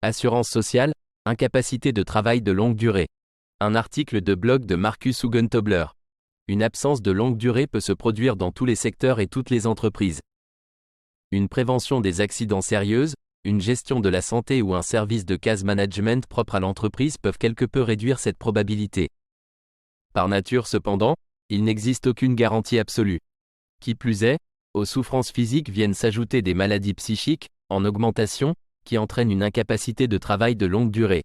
Assurance sociale, incapacité de travail de longue durée. Un article de blog de Marcus Hugentobler. Une absence de longue durée peut se produire dans tous les secteurs et toutes les entreprises. Une prévention des accidents sérieuses, une gestion de la santé ou un service de case management propre à l'entreprise peuvent quelque peu réduire cette probabilité. Par nature cependant, il n'existe aucune garantie absolue. Qui plus est, aux souffrances physiques viennent s'ajouter des maladies psychiques, en augmentation, qui entraînent une incapacité de travail de longue durée.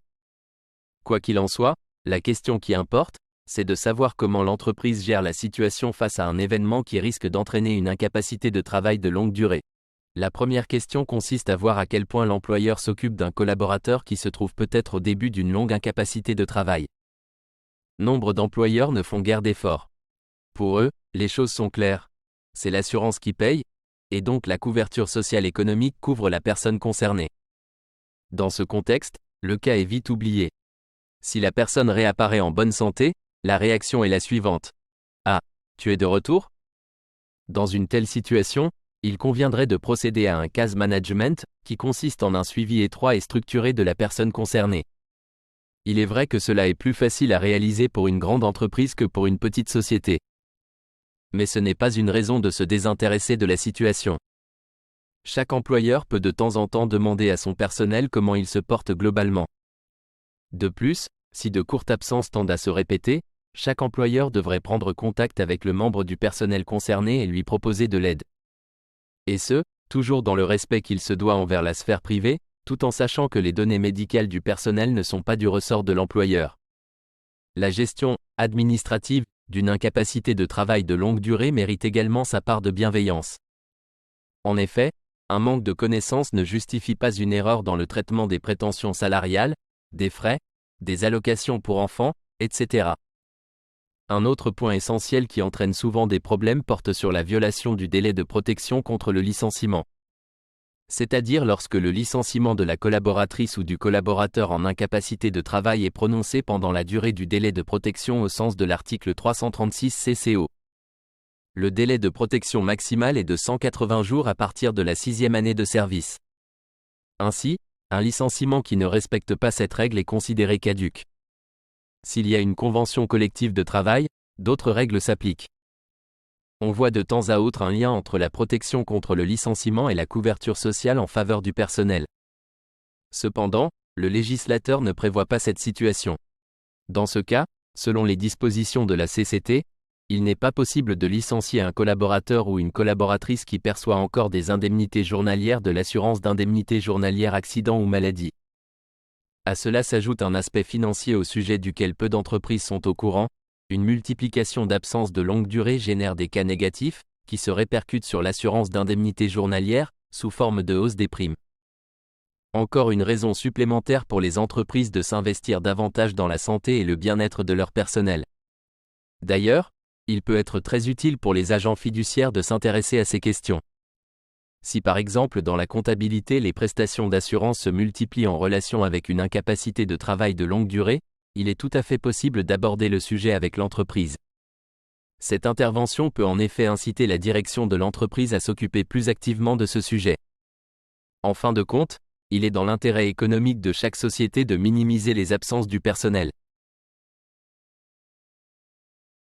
Quoi qu'il en soit, la question qui importe, c'est de savoir comment l'entreprise gère la situation face à un événement qui risque d'entraîner une incapacité de travail de longue durée. La première question consiste à voir à quel point l'employeur s'occupe d'un collaborateur qui se trouve peut-être au début d'une longue incapacité de travail. Nombre d'employeurs ne font guère d'efforts. Pour eux, les choses sont claires. C'est l'assurance qui paye, et donc la couverture sociale économique couvre la personne concernée. Dans ce contexte, le cas est vite oublié. Si la personne réapparaît en bonne santé, la réaction est la suivante. Ah, tu es de retour ? Dans une telle situation, il conviendrait de procéder à un case management, qui consiste en un suivi étroit et structuré de la personne concernée. Il est vrai que cela est plus facile à réaliser pour une grande entreprise que pour une petite société. Mais ce n'est pas une raison de se désintéresser de la situation. Chaque employeur peut de temps en temps demander à son personnel comment il se porte globalement. De plus, si de courtes absences tendent à se répéter, chaque employeur devrait prendre contact avec le membre du personnel concerné et lui proposer de l'aide. Et ce, toujours dans le respect qu'il se doit envers la sphère privée, tout en sachant que les données médicales du personnel ne sont pas du ressort de l'employeur. La gestion administrative d'une incapacité de travail de longue durée mérite également sa part de bienveillance. En effet, un manque de connaissances ne justifie pas une erreur dans le traitement des prétentions salariales, des frais, des allocations pour enfants, etc. Un autre point essentiel qui entraîne souvent des problèmes porte sur la violation du délai de protection contre le licenciement. C'est-à-dire lorsque le licenciement de la collaboratrice ou du collaborateur en incapacité de travail est prononcé pendant la durée du délai de protection au sens de l'article 336 CCO. Le délai de protection maximal est de 180 jours à partir de la 6e année de service. Ainsi, un licenciement qui ne respecte pas cette règle est considéré caduc. S'il y a une convention collective de travail, d'autres règles s'appliquent. On voit de temps à autre un lien entre la protection contre le licenciement et la couverture sociale en faveur du personnel. Cependant, le législateur ne prévoit pas cette situation. Dans ce cas, selon les dispositions de la CCT, il n'est pas possible de licencier un collaborateur ou une collaboratrice qui perçoit encore des indemnités journalières de l'assurance d'indemnité journalière accident ou maladie. À cela s'ajoute un aspect financier au sujet duquel peu d'entreprises sont au courant. Une multiplication d'absences de longue durée génère des cas négatifs, qui se répercutent sur l'assurance d'indemnité journalière, sous forme de hausse des primes. Encore une raison supplémentaire pour les entreprises de s'investir davantage dans la santé et le bien-être de leur personnel. D'ailleurs, il peut être très utile pour les agents fiduciaires de s'intéresser à ces questions. Si par exemple dans la comptabilité les prestations d'assurance se multiplient en relation avec une incapacité de travail de longue durée, il est tout à fait possible d'aborder le sujet avec l'entreprise. Cette intervention peut en effet inciter la direction de l'entreprise à s'occuper plus activement de ce sujet. En fin de compte, il est dans l'intérêt économique de chaque société de minimiser les absences du personnel.